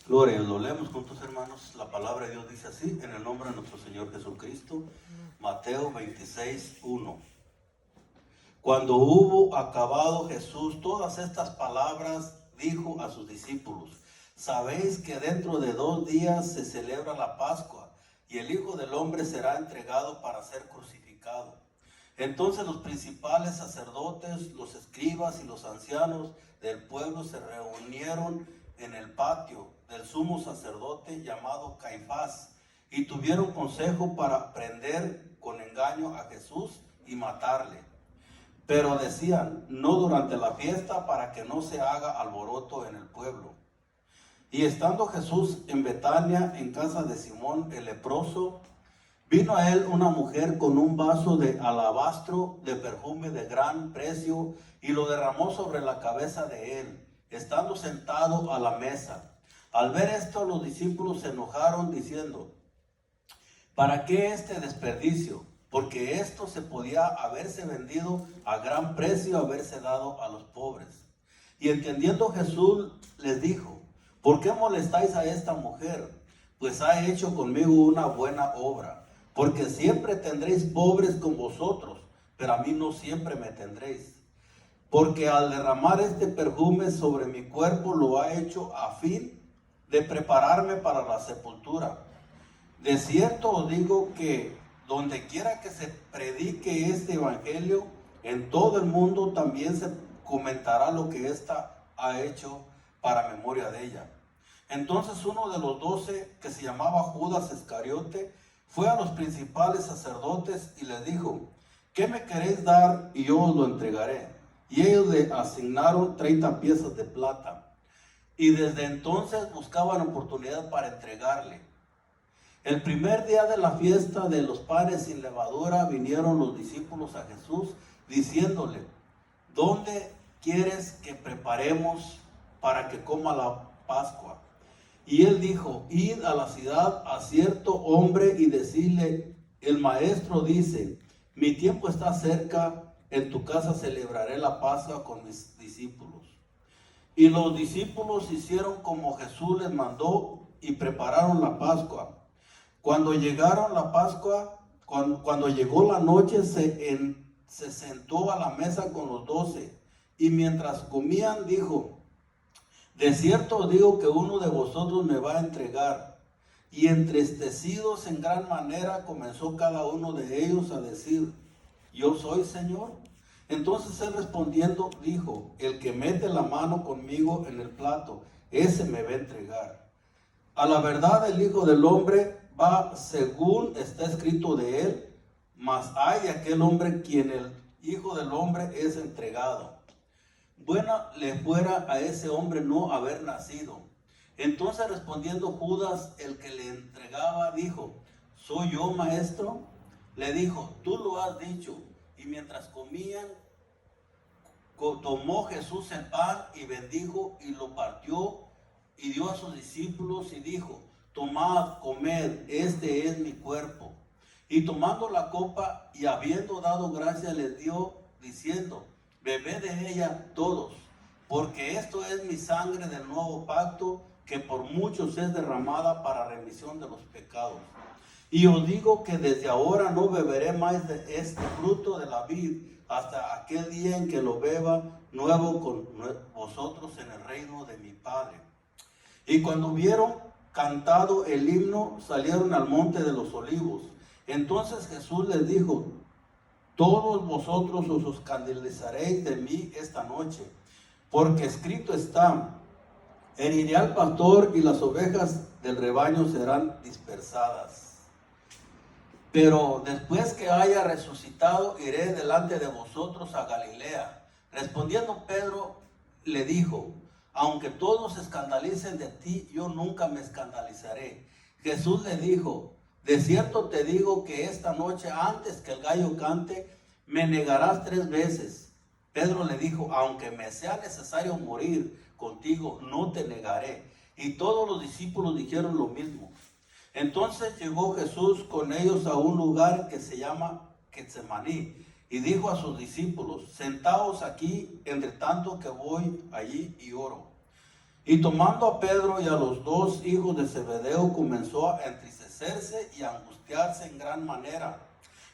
Gloria, lo leemos juntos, hermanos. La palabra de Dios dice así, en el nombre de nuestro Señor Jesucristo. Mateo 26:1. Cuando hubo acabado Jesús todas estas palabras, dijo a sus discípulos: sabéis que dentro de 2 días se celebra la Pascua, y el Hijo del Hombre será entregado para ser crucificado. Entonces los principales sacerdotes, los escribas y los ancianos del pueblo se reunieron en el patio del sumo sacerdote llamado Caifás, y tuvieron consejo para prender con engaño a Jesús y matarle. Pero decían: no durante la fiesta, para que no se haga alboroto en el pueblo. Y estando Jesús en Betania, en casa de Simón el leproso, vino a él una mujer con un vaso de alabastro de perfume de gran precio, y lo derramó sobre la cabeza de él, estando sentado a la mesa. Al ver esto, los discípulos se enojaron, diciendo: ¿para qué este desperdicio? Porque esto se podía haberse vendido a gran precio, haberse dado a los pobres. Y entendiendo Jesús les dijo: ¿por qué molestáis a esta mujer? Pues ha hecho conmigo una buena obra. Porque siempre tendréis pobres con vosotros, pero a mí no siempre me tendréis. Porque al derramar este perfume sobre mi cuerpo, lo ha hecho a fin de prepararme para la sepultura. De cierto os digo que donde quiera que se predique este evangelio, en todo el mundo también se comentará lo que ésta ha hecho para memoria de ella. Entonces uno de los 12, que se llamaba Judas Iscariote, fue a los principales sacerdotes y les dijo: ¿qué me queréis dar y yo os lo entregaré? Y ellos le asignaron 30 piezas de plata. Y desde entonces buscaban oportunidad para entregarle. El primer día de la fiesta de los panes sin levadura, vinieron los discípulos a Jesús diciéndole: ¿dónde quieres que preparemos para que coma la Pascua? Y él dijo: id a la ciudad a cierto hombre y decidle: el maestro dice, mi tiempo está cerca, en tu casa celebraré la Pascua con mis discípulos. Y los discípulos hicieron como Jesús les mandó y prepararon la Pascua. Cuando llegaron la Pascua, cuando llegó la noche, se sentó a la mesa con los 12, y mientras comían dijo: de cierto os digo que uno de vosotros me va a entregar. Y entristecidos en gran manera, comenzó cada uno de ellos a decir: ¿yo soy, Señor? Entonces él respondiendo dijo: el que mete la mano conmigo en el plato, ese me va a entregar. A la verdad, el Hijo del Hombre va según está escrito de él, mas hay de aquel hombre quien el Hijo del Hombre es entregado. Bueno le fuera a ese hombre no haber nacido. Entonces respondiendo Judas, el que le entregaba, dijo: ¿soy yo, maestro? Le dijo: tú lo has dicho. Y mientras comían, tomó Jesús el pan y bendijo y lo partió y dio a sus discípulos y dijo: tomad, comed, este es mi cuerpo. Y tomando la copa y habiendo dado gracias, les dio, diciendo: bebed de ella todos, porque esto es mi sangre del nuevo pacto, que por muchos es derramada para remisión de los pecados. Y os digo que desde ahora no beberé más de este fruto de la vid, hasta aquel día en que lo beba nuevo con vosotros en el reino de mi Padre. Y cuando hubieron cantado el himno, salieron al monte de los olivos. Entonces Jesús les dijo: todos vosotros os escandalizaréis de mí esta noche, porque escrito está: heriré al pastor y las ovejas del rebaño serán dispersadas. Pero después que haya resucitado, iré delante de vosotros a Galilea. Respondiendo Pedro, le dijo: aunque todos se escandalicen de ti, yo nunca me escandalizaré. Jesús le dijo: de cierto te digo que esta noche, antes que el gallo cante, me negarás 3 veces. Pedro le dijo: aunque me sea necesario morir contigo, no te negaré. Y todos los discípulos dijeron lo mismo. Entonces llegó Jesús con ellos a un lugar que se llama Getsemaní, y dijo a sus discípulos: sentaos aquí, entre tanto que voy allí y oro. Y tomando a Pedro y a los dos hijos de Zebedeo, comenzó a entristecerse y a angustiarse en gran manera.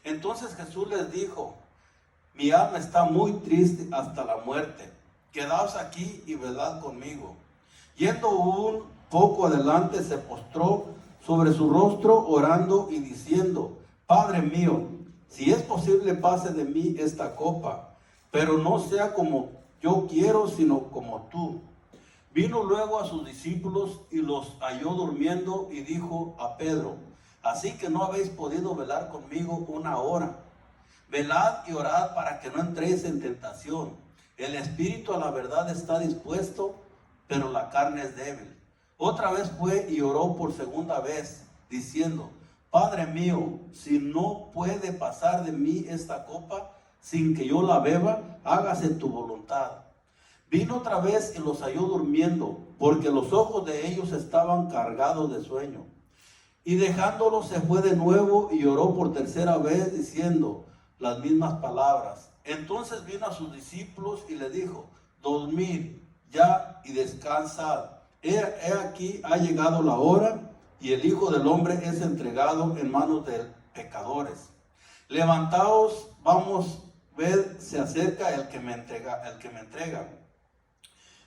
Entonces Jesús les dijo: mi alma está muy triste hasta la muerte. Quedaos aquí y velad conmigo. Yendo un poco adelante, se postró sobre su rostro, orando y diciendo: Padre mío, si es posible, pase de mí esta copa, pero no sea como yo quiero, sino como tú. Vino luego a sus discípulos y los halló durmiendo, y dijo a Pedro: así que no habéis podido velar conmigo una hora. Velad y orad para que no entréis en tentación. El espíritu a la verdad está dispuesto, pero la carne es débil. Otra vez fue y oró por segunda vez, diciendo: Padre mío, si no puede pasar de mí esta copa sin que yo la beba, hágase tu voluntad. Vino otra vez y los halló durmiendo, porque los ojos de ellos estaban cargados de sueño. Y dejándolos se fue de nuevo y oró por tercera vez, diciendo las mismas palabras. Entonces vino a sus discípulos y le dijo: dormid ya y descansad. He aquí ha llegado la hora, y el Hijo del Hombre es entregado en manos de pecadores. Levantaos, vamos, ved, se acerca el que me entrega.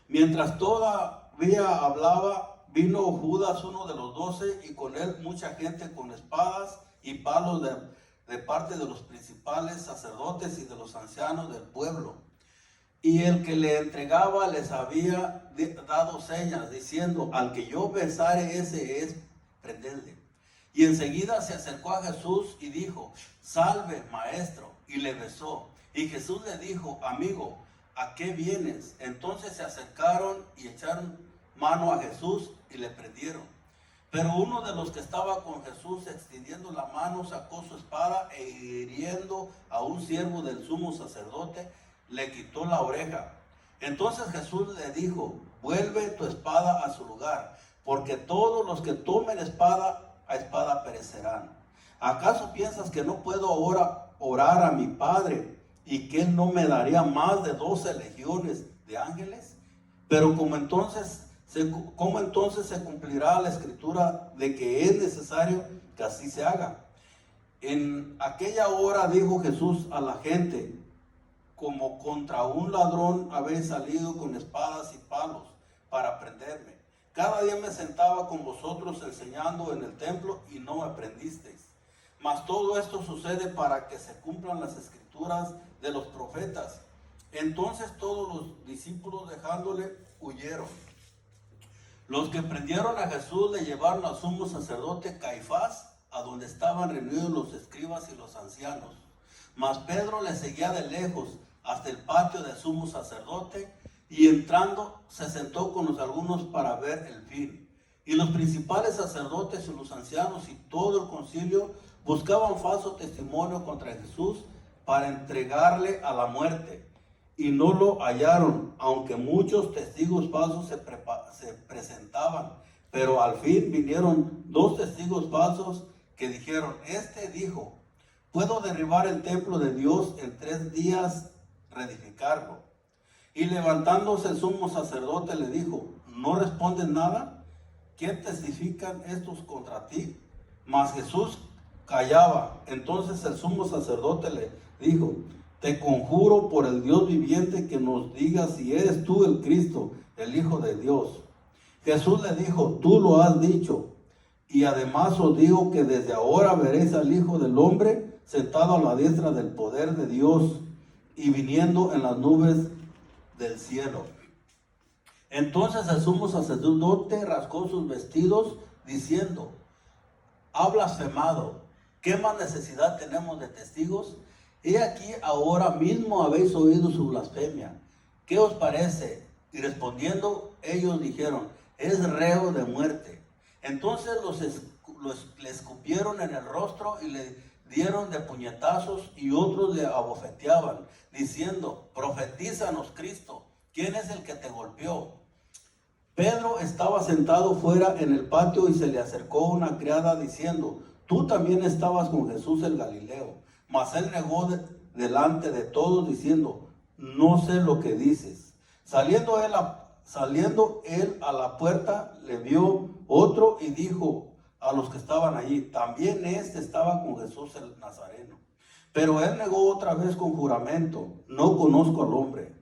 Mientras todavía hablaba, vino Judas, uno de los 12, y con él mucha gente con espadas y palos de parte de los principales sacerdotes y de los ancianos del pueblo. Y el que le entregaba les había dado señas, diciendo: al que yo besare, ese es, prendedle. Y enseguida se acercó a Jesús y dijo: salve, maestro, y le besó. Y Jesús le dijo: amigo, ¿a qué vienes? Entonces se acercaron y echaron mano a Jesús y le prendieron. Pero uno de los que estaba con Jesús, extendiendo la mano, sacó su espada e hiriendo a un siervo del sumo sacerdote, le quitó la oreja. Entonces Jesús le dijo: vuelve tu espada a su lugar, porque todos los que tomen espada, a espada perecerán. ¿Acaso piensas que no puedo ahora orar a mi Padre, y que Él no me daría más de 12 legiones de ángeles? Pero ¿cómo entonces se cumplirá la escritura de que es necesario que así se haga? En aquella hora dijo Jesús a la gente: como contra un ladrón habéis salido con espadas y palos para prenderme. Cada día me sentaba con vosotros enseñando en el templo y no me prendisteis. Mas todo esto sucede para que se cumplan las escrituras de los profetas. Entonces todos los discípulos, dejándole, huyeron. Los que prendieron a Jesús le llevaron al sumo sacerdote Caifás, a donde estaban reunidos los escribas y los ancianos. Mas Pedro le seguía de lejos hasta el patio del sumo sacerdote, y entrando se sentó con los algunos para ver el fin. Y los principales sacerdotes y los ancianos y todo el concilio buscaban falso testimonio contra Jesús para entregarle a la muerte, y no lo hallaron, aunque muchos testigos falsos se presentaban. Pero al fin vinieron 2 testigos falsos que dijeron: este dijo: puedo derribar el templo de Dios en 3 días, reedificarlo. Y levantándose el sumo sacerdote le dijo: ¿no respondes nada? ¿Quién testifican estos contra ti? Mas Jesús callaba. Entonces el sumo sacerdote le dijo: te conjuro por el Dios viviente que nos digas si eres tú el Cristo, el Hijo de Dios. Jesús le dijo: tú lo has dicho. Y además os digo que desde ahora veréis al Hijo del Hombre sentado a la diestra del poder de Dios y viniendo en las nubes del cielo. Entonces el sumo sacerdote rasgó sus vestidos, diciendo: ha blasfemado. ¿Qué más necesidad tenemos de testigos? He aquí, ahora mismo habéis oído su blasfemia. ¿Qué os parece? Y respondiendo ellos dijeron: es reo de muerte. Entonces le escupieron en el rostro y le dieron de puñetazos, y otros le abofeteaban, diciendo: profetízanos, Cristo, ¿quién es el que te golpeó? Pedro estaba sentado fuera en el patio, y se le acercó una criada diciendo: tú también estabas con Jesús el Galileo. Mas él negó delante de todos, diciendo: no sé lo que dices. Saliendo él Saliendo él a la puerta, le vio otro y dijo a los que estaban allí: también este estaba con Jesús el Nazareno. Pero él negó otra vez con juramento: no conozco al hombre.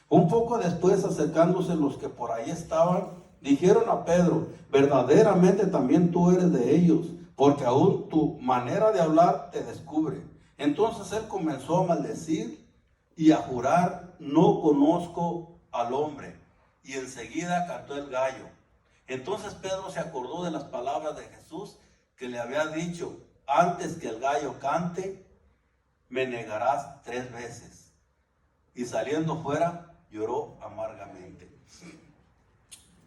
Un poco después, acercándose los que por ahí estaban, dijeron a Pedro: verdaderamente también tú eres de ellos, porque aún tu manera de hablar te descubre. Entonces él comenzó a maldecir y a jurar: no conozco al hombre. Y enseguida cantó el gallo. Entonces Pedro se acordó de las palabras de Jesús, que le había dicho: antes que el gallo cante, me negarás 3 veces. Y saliendo fuera, lloró amargamente.